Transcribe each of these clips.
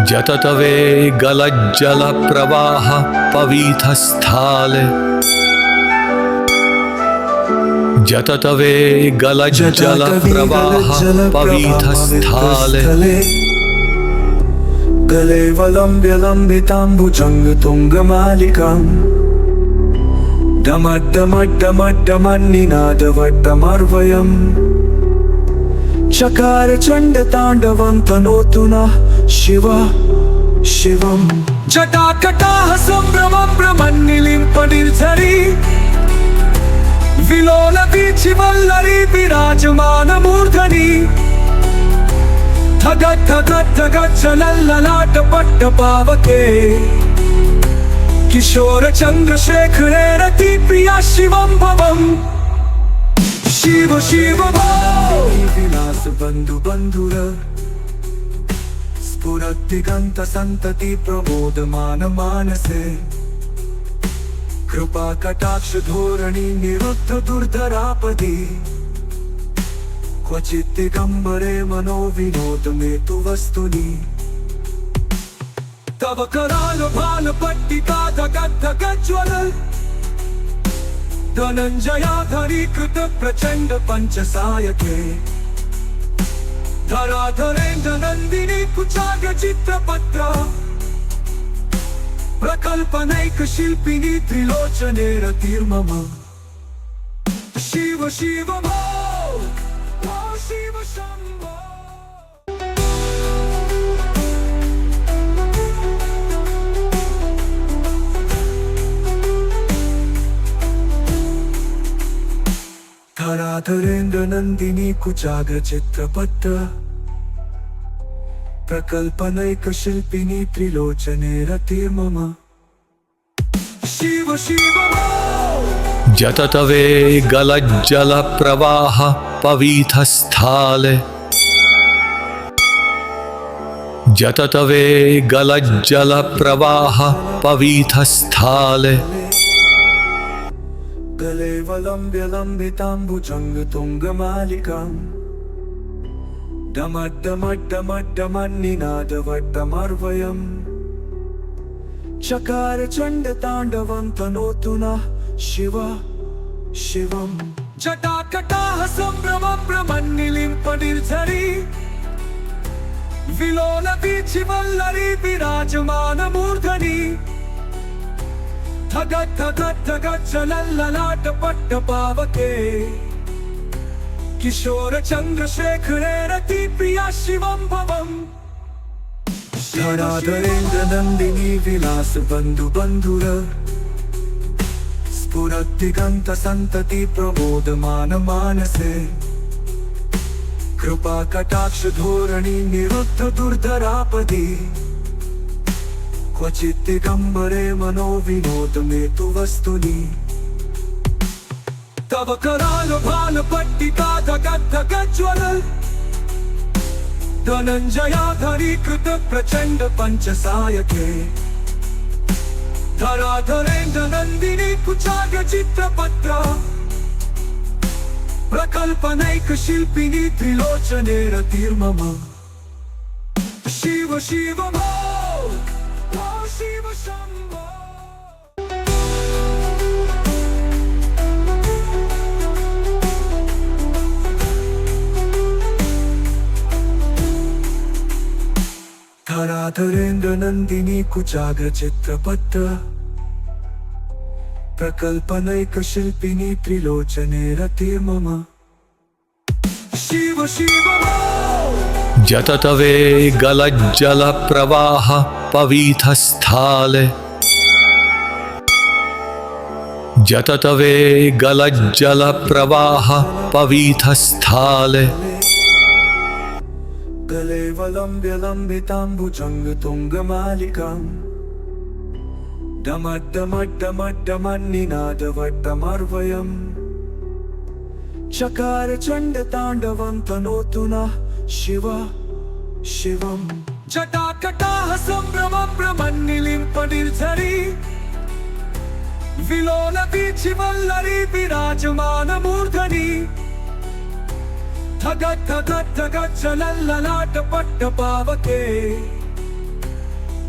जततवे गलज्जलप्रवाह पवीथस्थाले जततवे गलज्जलप्रवाह पवीथस्थाले गले वलम्ब्य लम्बिताम्बुजङ्गतुङ्गमालिकाम् डमड्डमड्डमड्डमन्निनादवड्डमर्वयम् चकार चण्डताण्डवं तनोतु नः शिव शिवम् जटाकटाः सम्भ्रमं भ्रमन्निलिम्पनिर्झरी विलोलवीचिवल्लरी विराजमानमूर्धनि धगत् धगत् धगत् चलल्ललाटपट्टपावके किशोर चन्द्रशेखरे रति प्रिया शिवं भवम् शिव शिव भो विलास बन्धु बन्धुर स्फुरद्दिगन्त सन्तति प्रमोदमान मानसे कृपा कटाक्ष धोरणी निरुद्ध दुर्धरापदि क्वचित् दिगम्बरे मनो विनोद मे तु वस्तुनि तव कराल भाल पट्टिका धगत् धगत् ज्वल धनञ्जयाधरीकृत प्रचण्ड पञ्चसायके धराधरेन्द्र नन्दिनी कुचाग्र चित्रपत्र प्रकल्पनैक शिल्पिनी त्रिलोचने रतिर्मम शिव शिव भो शिव शम्भो धराधरेन्द्र नन्दिनी कुचाग्र चित्रपत्र प्रकल्पनैक शिल्पिनी त्रिलोचने रतिर्मम शिव शिव जततवे गलज्जलप्रवाह पवीथस्थाले जततवे गलज्जलप्रवाह पवीथस्थाले गले वलम्ब्य लम्बिताम्बुजङ्गतुङ्गमालिकाम् डमड्डमड्डमड्डमन्निनादवड्डमर्वयम् चकार चण्डताण्डवं तनोतु नः शिव शिवम् जटाकटाः सम्भ्रमं भ्रमन्निलिम्पनिर्झरी विलोलवीचिवल्लरी विराजमानमूर्धनि धगत् धगत् धगत् चलल्ललाटपट्टपावके किशोर चन्द्रशेखरे रति प्रिया शिवं भवम् धराधरेन्द्र नन्दिनी विलास बन्धु बन्धुर स्फुरद्दिगन्त सन्तति प्रमोदमान मानसे कृपा कटाक्ष धोरणी निरुद्ध दुर्धरापदि क्वचित् दिगम्बरे मनो विनोद मे तु वस्तुनि तव कराल भाल पट्टिका धगत् धगत् ज्वल धनञ्जयाधरीकृत प्रचण्ड पञ्चसायके धराधरेन्द्र नन्दिनी कुचाग्र चित्रपत्र प्रकल्पनैक शिल्पिनी त्रिलोचने रतिर्मम शिव शिव भो शिव शम्भो धराधरेन्द्र नन्दिनी कुचाग्र चित्रपत्र प्रकल्पनैक शिल्पिनी त्रिलोचने रतिर्मम शिव शिव जततवे गलज्जलप्रवाह पवीथस्थाले जततवे गलज्जलप्रवाह पवीथस्थाले गले वलम्ब्य लम्बिताम्बुजङ्गतुङ्गमालिकाम् डमड्डमड्डमड्डमन्निनादवड्डमर्वयम् चकार चण्डताण्डवं तनोतु नः शिव शिवम् जटाकटाः सम्भ्रमं भ्रमन्निलिम्पनिर्झरी विलोलवीचिवल्लरी विराजमानमूर्धनि धगत धगत धगत चलल्ललाट पट्टपावके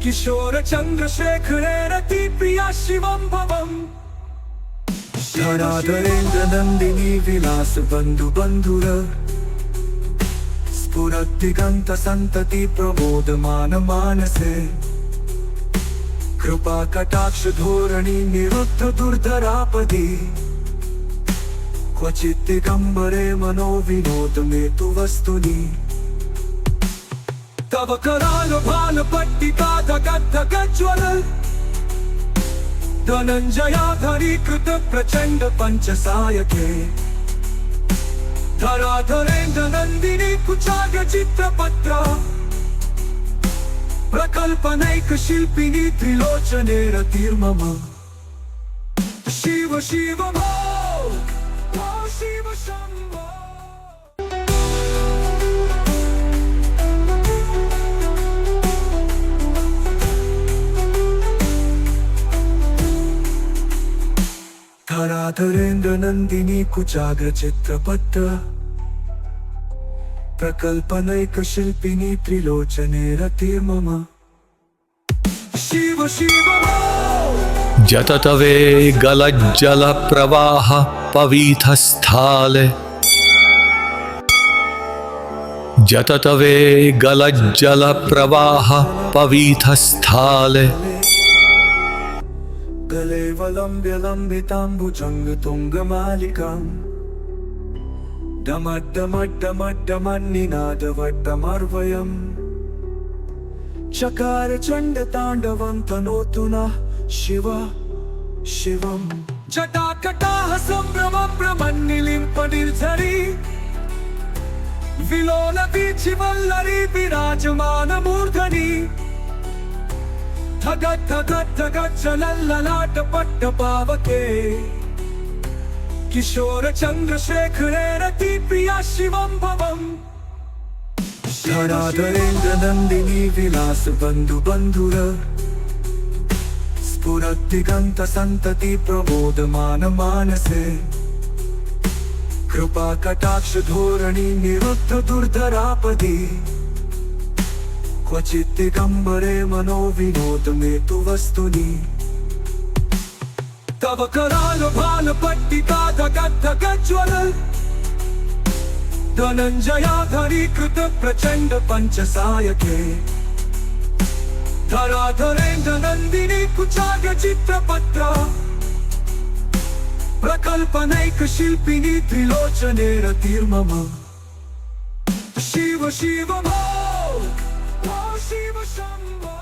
किशोर चंद्रशेखरे रति प्रिया शिवं भवम् धराधरेन्द्र नंदिनी विलास बंधु बंधुर स्फुरद्दिगंत संतति प्रमोदमान मानसे कृपा कटाक्ष धोरणी निरुद्ध दुर्धरापदी क्वचित् दिगंबरे मनो विनोद में तु वस्तुनि तव कराल भाल पट्टिका धगत धगत ज्वल धनंजयाधरी कृत प्रचंड पंचसायके धराधरेन्द्र नंदिनी कुचाग्र चित्रपत्र प्रकल्पनैक शिल्पिनी त्रिलोचने रतिर्मम शिव शिव भो शिव शंभो धराधरेन्द्र नंदिनी कुचाग्र चित्रपत्र प्रकल्पनैक शिल्पिनी त्रिलोचने रतिर्मम शिव शिव जततवे गलज्जल प्रवाह पवीथस्थाले जततवे गलज्जल प्रवाह पवीथस्थाले गले वलंब्य लंबितांबुजंग तुंगमालिकां डमड्डमड्डमड्डमन्निनादवड्डमर्वयम् चकार चंड तांडवं तनोतु नः शिव शिवम् जटाकटाह संभ्रमं भ्रमन्निलिम्पनिर्झरी विलोल वीचिवल्लरी विराजमान मूर्धनि धगत धगत धगत चलल्ललाट पट्टपावके किशोर चंद्रशेखरे रति प्रिया शिवं भवम् धराधरेन्द्र नंदिनी विलास बंधु बंधुर स्फुरद्दिगंत संतति प्रमोदमान मानसे कृपा कटाक्ष धोरणी निरुद्ध दुर्धरापदी क्वचित् दिगंबरे मनो विनोद में तु वस्तुनि तव कराल भाल पट्टिका धगत धगत ज्वल धनंजयाधरी कृत प्रचंड पंचसायके धराधरेन्द्र नंदिनी कुचाग्र चित्रपत्र प्रकल्पनैक शिल्पिनी त्रिलोचने रतिर्मम शिव शिव भो शिव शंभो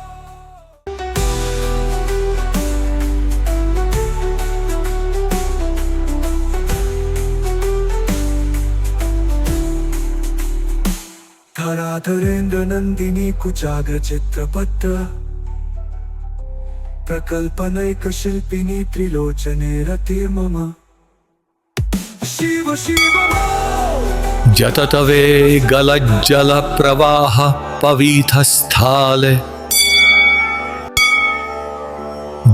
धराधरेन्द्र नंदिनी कुचाग्र चित्रपत्र प्रकल्पनैक शिल्पिनी त्रिलोचने रतिर्मम शिव शिव जततवे गलज्जल प्रवाह पवीथस्थाले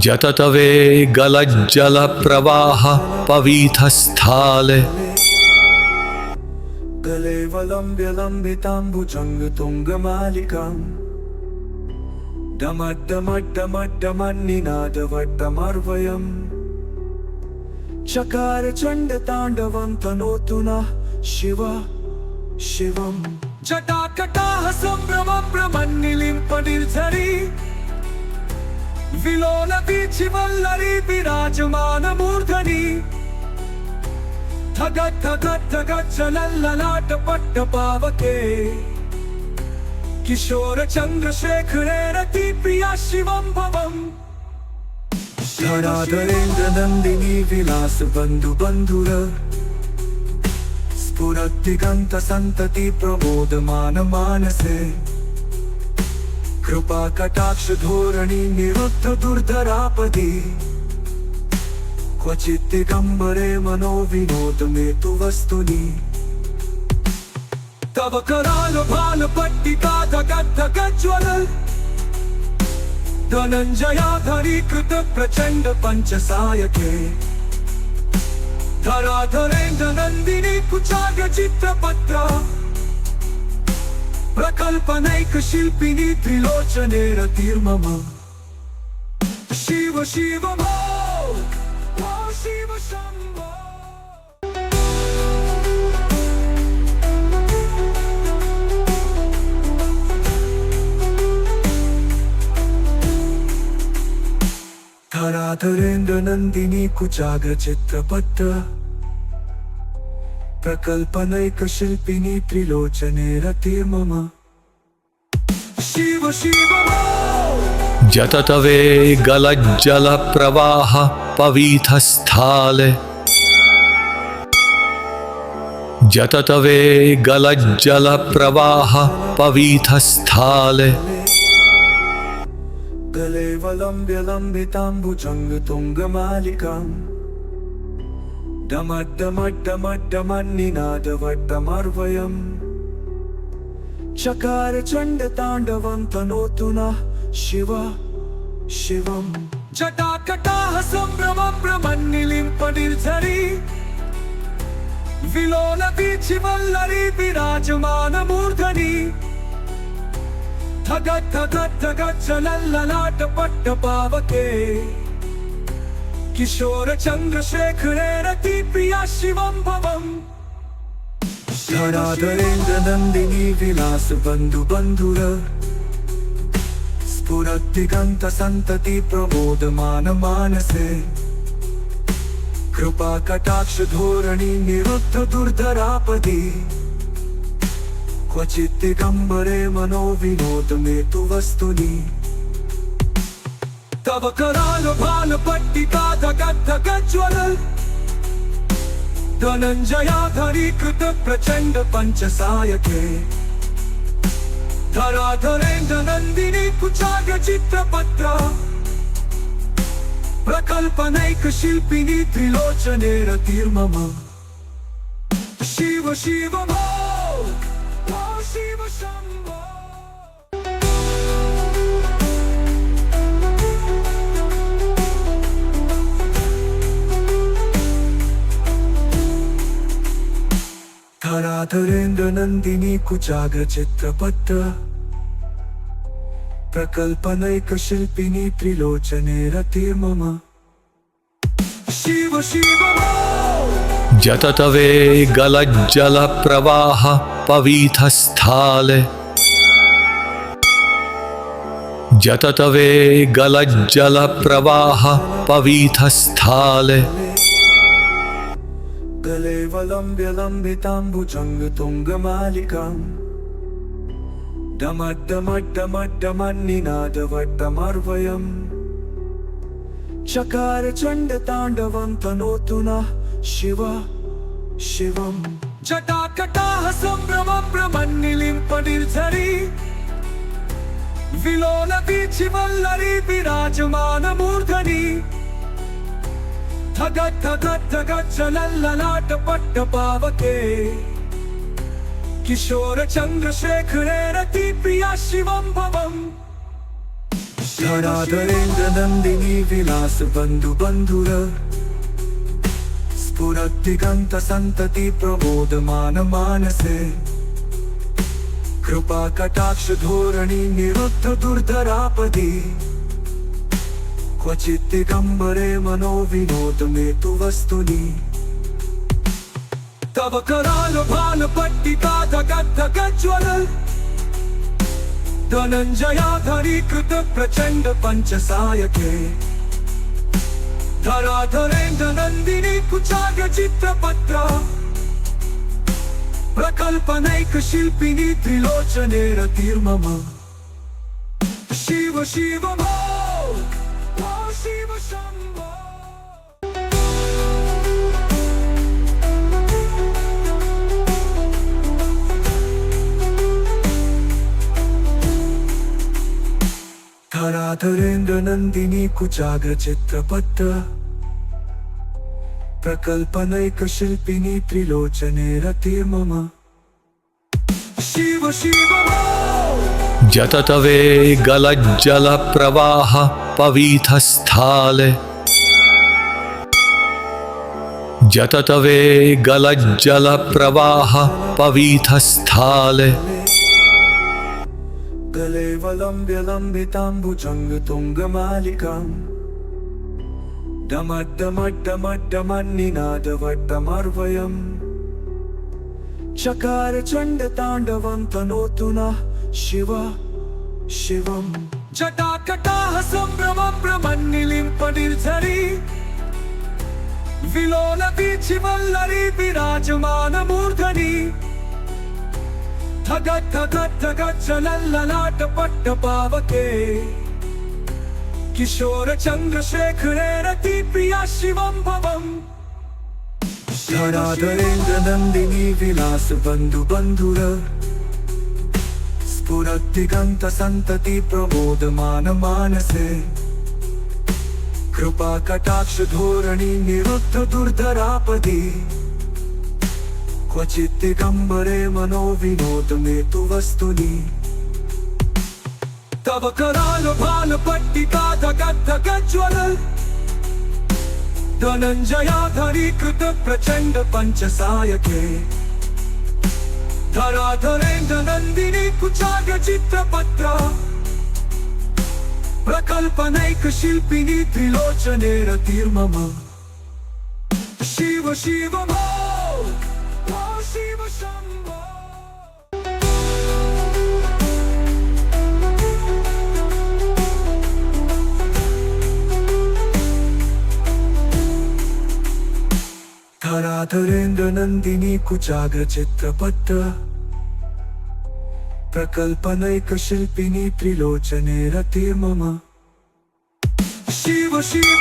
जततवे गलज्जल प्रवाह पवीथस्थाले गले वलंब्य लंबितांबुजंग तुंगमालिकां डमड्डमड्डमड्डमन्निनादवड्डमर्वयम् चकार चंड तांडवं तनोतु नः शिव शिवम् जटाकटाह संभ्रमं भ्रमन्निलिम्पनिर्झरी विलोल वीचिवल्लरी विराजमान मूर्धनि धगत धगत धगत चलल्ललाट पट्टपावके किशोर चंद्रशेखरे रति प्रिया शिवं भवम् धराधरेन्द्र नंदिनी विलास बंधु बंधुर स्फुरद्दिगंत संतति प्रमोदमान मानसे कृपा कटाक्ष धोरणी निरुद्ध दुर्धरापदी क्वचित् दिगंबरे मनो विनोद में तु वस्तुनि तव कराल भाल पट्टिका धगत धगत ज्वल धनंजयाधरी कृत प्रचंड पंचसायके धराधरेन्द्र नंदिनी कुचाग्र चित्रपत्र प्रकल्पनैक शिल्पिनी त्रिलोचने रतिर्मम शिव शिव भो शिव शंभो धराधरेन्द्र नंदिनी कुचाग्र चित्रपत्र प्रकल्पनैक शिल्पिनी त्रिलोचने रतिर्मम शिव शिव भो जततवे गलज्जल प्रवाह पवीथस्थाले जततवे गलज्जल प्रवाह पवीथस्थाले गले वलम्ब्य लम्बिताम्बुजंग तुंगमालिकाम् डमड्डमड्डमड्डमन्निनादवड्डमर्वयम् चकार चण्डताण्डवं तनोतु नः शिव शिवम् जटाकटाः सम्भ्रमं भ्रमन्निलिम्पनिर्झरी विलोलवीचिवल्लरी विराजमानमूर्धनि धगत् धगत् धगत् चलल्ललाट पट्टपावके किशोर चंद्रशेखरे रति प्रिया शिवं भवम् धराधरेन्द्र नंदिनी विलास बंधु बंधुर स्फुरत् दिगंत संतति प्रमोदमान मानसे कृपा कटाक्ष धोरणी निरुद्ध दुर्धरापदी क्वचित् दिगंबरे मनो विनोद में तु वस्तुनि तव कराल भाल पट्टिका धगत् धगत् ज्वल धनंजयाधरी कृत प्रचंड पंचसायके धराधरेन्द्र नंदिनी कुचाग्र चित्रपत्र प्रकल्पनैक शिल्पिनी त्रिलोचने रतिर्मम शिव शिव भो शिव शंभो धराधरेन्द्र नंदिनी कुचाग्र चित्रपत्र प्रकल्पनैक शिल्पिनी त्रिलोचने रतिर्मम शिव शिव भो जततवे गलज्जल प्रवाह पवीथस्थाले जततवे गलज्जल प्रवाह पवीथस्थाले गले वलम्ब्य लम्बिताम्बुजंग तुंगमालिकाम् डमड्डमड्डमड्डमन्निनादवड्डमर्वयम् चकार चण्डताण्डवं तनोतु नः शिव शिवम् जटाकटाः सम्भ्रमं भ्रमन्निलिम्पनिर्झरी विलोलवीचिवल्लरी विराजमानमूर्धनि धगत् धगत् धगत् चलल्ललाट पट्टपावके किशोर चंद्रशेखरे रति प्रिया शिवं भवम् धराधरेन्द्र नंदिनी विलास बंधु बंधुर स्फुरत् दिगंत संतति प्रमोदमान मानसे कृपा कटाक्ष धोरणी निरुद्ध दुर्धरापदी क्वचित् दिगंबरे मनो विनोद में तु वस्तुनि तव कराल भाल पट्टिका धगत् धगत् ज्वल धनंजयाधरी कृत प्रचंड पंचसायके धराधरेन्द्र नंदिनी कुचाग्र चित्रपत्र प्रकल्पनैक शिल्पिनी त्रिलोचने रतिर्मम शिव शिव भो शिव शंभो धराधरेन्द्र नंदिनी कुचाग्र चित्रपत्र प्रकल्पनैक शिल्पिनी त्रिलोचने रतिर्मम शिव शिव भो जततवे गलज्जल प्रवाह पवीथस्थाले जततवे गलज्जलप्रवाह पवीथस्थाले गले वलम्ब्य लम्बिताम्बुजङ्गतुङ्गमालिकाम् डमड्डमड्डमड्डमड्डमन्निनादवड्डमर्वयम् चकार चण्डताण्डवं तनोतु नः शिव शिवम् जटाकटाः सम्भ्रमं भ्रमन्निलिम्पनिर्झरी विलोलवीचिवल्लरी विराजमानमूर्धनि धगत् धगत् धगत् चलल्ललाटपट्टपावके किशोर चन्द्रशेखरे रतिप्रिया शिवं भवम् धराधरेन्द्र नन्दिनी विलास बन्धु बन्धुर स्फुरद्दिगन्त सन्तति प्रमोदमान मानसे कृपा कटाक्ष धोरणी निरुद्ध दुर्धरापदी क्वचित् दिगम्बरे मनो विनोद मे तु वस्तुनि तव कराल भाल पट्टिका धगत् धगज्ज्वल धनञ्जयाधरीकृत प्रचण्ड पञ्चसायके धराधरेन्द्र नन्दिनी कुचाग्र चित्रपत्र प्रकल्पनैक शिल्पिनी त्रिलोचने रतिर्मम शिव शिव भो शिव शम्भो धराधरेन्द्र नन्दिनी कुचाग्र चित्रपत्र प्रकल्पनैक शिल्पिनी त्रिलोचने रतिर्मम शिव शिव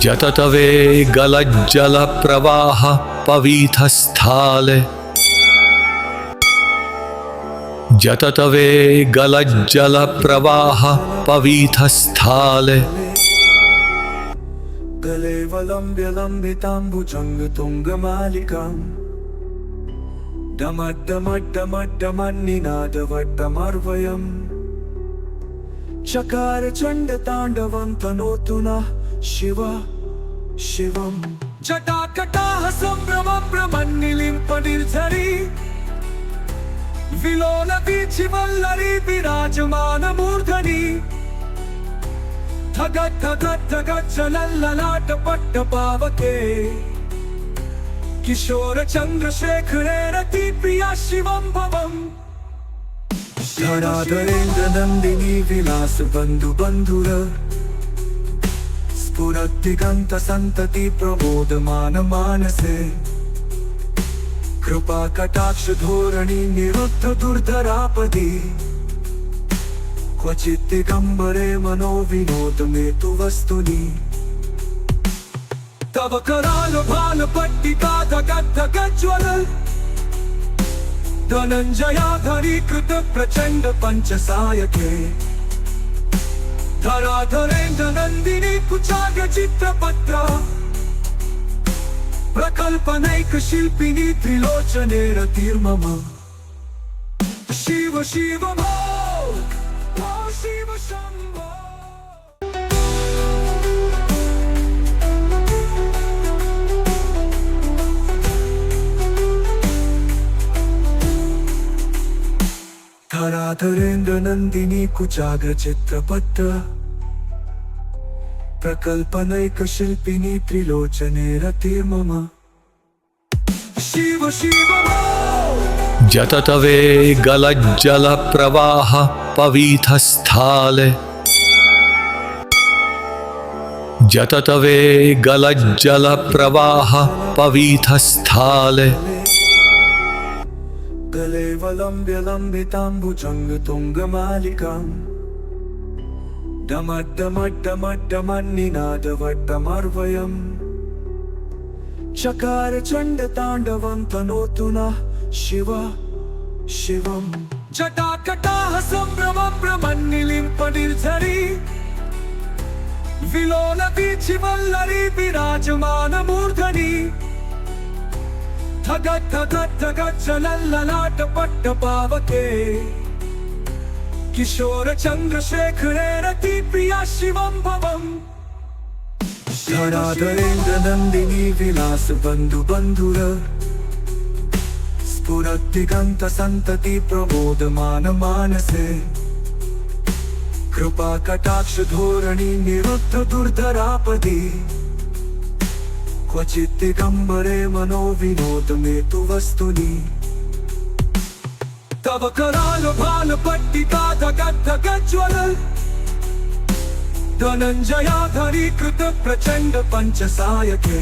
जततवे गलज्जलप्रवाह पवीथस्थाले जततवे गलज्जलप्रवाह पवीथस्थाले गले वलम्ब्य लम्बिताम्बुजङ्गतुङ्गमालिकाम् डमड्डमड्डमड्डमन्निनादवड्डमर्वयम् चकार चण्डताण्डवं तनोतु नः शिव शिवम् जटाकटाः सम्भ्रमं भ्रमन्निलिम्पनिर्झरी विलोलवीचिवल्लरी विराजमानमूर्धनि धगत् धगत् धगत् चलल्ललाटपट्टपावके किशोर चन्द्रशेखरे रतिप्रिया शिवं भवम् धराधरेन्द्र नन्दिनी विलास बन्धु बन्धुर स्फुरद्दिगन्त सन्तति प्रमोदमान मानसे कृपा कटाक्ष धोरणी निरुद्ध दुर्धरापदी क्वचित् दिगम्बरे मनो विनोद मे तु वस्तुनि तव कराल भाल पट्टिका धगत् धगज्ज्वल धनञ्जयाधरीकृत प्रचण्ड पञ्चसायके धराधरेन्द्र नन्दिनी कुचाग्र चित्रपत्र प्रकल्पनैक शिल्पिनी त्रिलोचने रतिर्मम शिव शिव भो शिव शम्भो धराधरेन्द्र नन्दिनी कुचाग्र चित्रपत्र प्रकल्पनैक शिल्पिनी त्रिलोचने रतिर्मम शिव शिव जततवे गलज्जलप्रवाह पवीथस्थाले जततवे गलज्जलप्रवाह पवीथस्थाले गले वलम्ब्य लम्बिताम्बुजङ्गतुङ्गमालिकाम् डमड्डमड्डमड्डमन्निनादवड्डमर्वयम् चकार चण्डताण्डवं तनोतु नः शिव शिवम् जटाकटाः सम्भ्रमं भ्रमन्निलिम्पनिर्झरी विलोलवीचिवल्लरी विराजमानमूर्धनि धगत् धगत् धगत् चलल्ललाटपट्टपावके किशोर चन्द्रशेखरे रतिप्रिया शिवं भवम् धराधरेन्द्र नंदिनी विलास बंधु बंधुर स्फुरद्दिगंत संतति प्रबोधमान मानसे कृपा कटाक्ष धोरणी निरुद्ध दुर्धरापदी क्वचित् दिगंबरे मनो विनोद में तु वस्तुनि तव कराल भाल पट्टिका धगत धगज्वल धनंजयाधरी कृत प्रचंड पंचसायके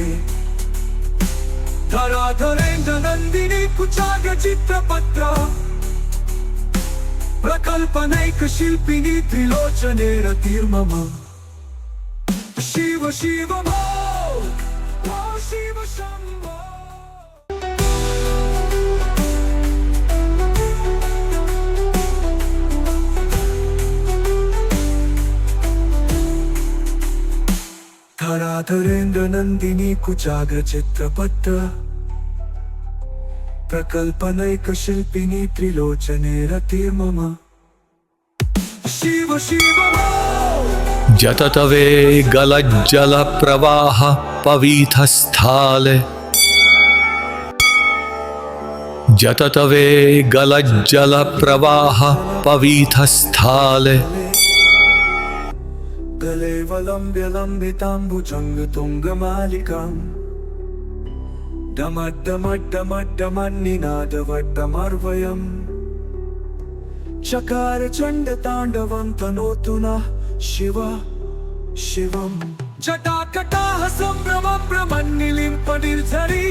धराधरेन्द्र नंदिनी कुचाग्र चित्रपत्र प्रकल्पनैक शिल्पिनी त्रिलोचने रतिर्मम शिव शिव भो शिव शंभो। धराधरेन्द्र नंदिनी कुचाग्र चित्रपत्र प्रकल्पनैक शिल्पिनी त्रिलोचने रतिर्मम शिव शिव भो। जततवे गलज्जल प्रवाह पवीथस्थाले जततवे गलज्जल प्रवाह पवीथस्थाले गले वलंब्य लंबितांबुजंग तुंगमालिकां डमड्डमड्डमड्डमन्निनादवड्डमर्वयम् चकार चंड तांडवं तनोतु नः शिव शिवम् जटाकटाह संभ्रमं भ्रमन्निलिम्पनिर्झरी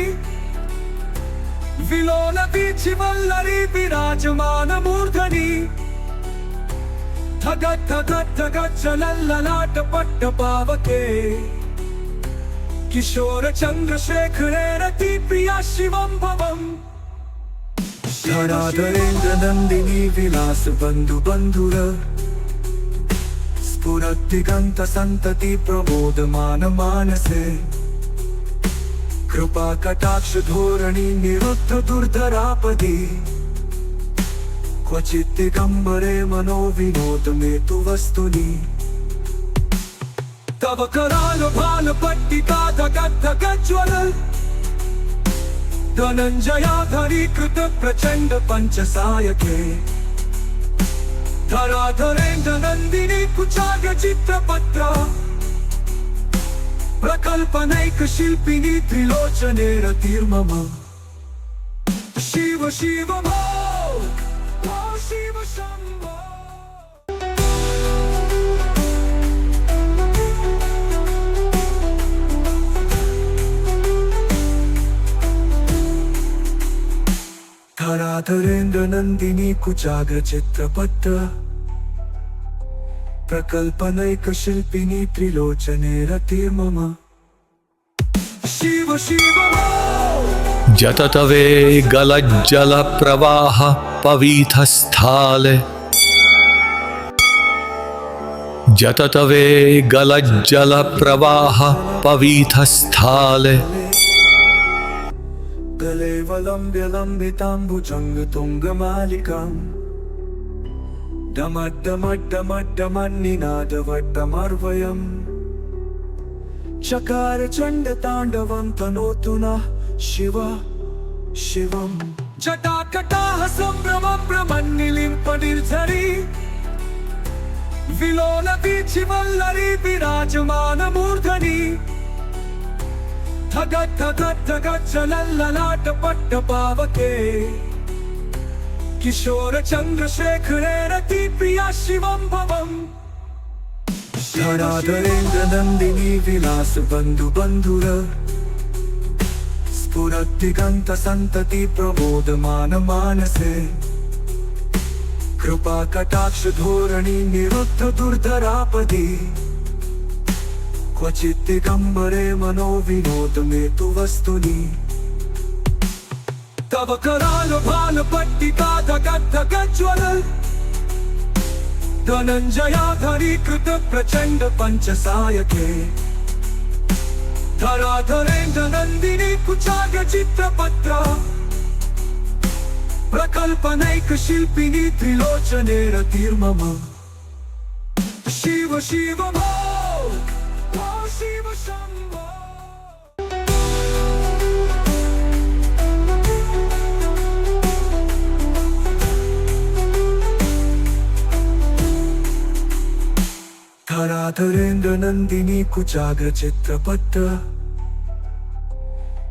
विलोल वीचिवल्लरी विराजमान मूर्धनि धगत् धगत् धगत् चलल्ललाट पट्ट पावके किशोर चंद्रशेखरे रति प्रिया शिवं भवम् धराधरेन्द्र नंदिनी विलास बंधु बंधुर स्फुरद्दिगंत संतति प्रबोधमान मानसे कृपा कटाक्ष धोरणी निरुद्ध दुर्धरापदी क्वचित् दिगंबरे मनो विनोद में तु वस्तुनि तव कराल भाल पट्टिका धगत् धगज्वल धनंजयाधरी कृत प्रचंड पंचसायके धराधरेन्द्र नंदिनी कुचाग्र चित्रपत्र प्रकल्पनैक शिल्पिनी त्रिलोचने रतिर्मम शिव शिव भो शिव शंभो। धराधरेन्द्र नंदिनी कुचाग्र चित्रपत्र प्रकल्पनैक शिल्पिनी त्रिलोचने रतिर्मम शिव शिव भो। जततवे गलज्जल प्रवाह पवीथस्थाले जततवे गलज्जल प्रवाह पवीथस्थाले गले वलंब्य लंबितांबुजंग तुंगमालिकां डमड्डमड्डमड्डमन्निनादवड्डमर्वयम् चकार चंड तांडवं तनोतु नः शिव शिवम् जटाकटाह संभ्रमं भ्रमन्निलिम्पनिर्झरी विलोल वीचिवल्लरी विराजमान मूर्धनि धगत् धगत् धगत् चलल्ललाट पट्ट पावके किशोर चंद्रशेखरे रति प्रिया शिवं भवम् धराधरेन्द्र नंदिनी विलास बंधु बंधुर स्फुरद्दिगंत संतति प्रबोधमान मानसे कृपा कटाक्ष धोरणी निरुद्ध दुर्धरापदी क्वचित् दिगंबरे मनो विनोद में तु वस्तुनि तव कराल भाल पट्टिका धगत् धगज्वल धनंजयाधरी कृत प्रचंड पंचसायके धराधरेन्द्र नंदिनी कुचाग्र चित्रपत्र प्रकल्पनैक शिल्पिनी त्रिलोचने रतिर्मम शिव शिव भो शिव शंभो धराधरेंद्र नंदिनी कुचाग्र चित्रपट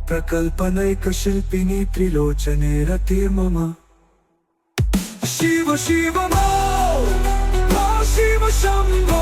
प्रकल्पनैक शिल्पिनी त्रिलोचने रतिर्मम शिव शिव मो शिव शंभो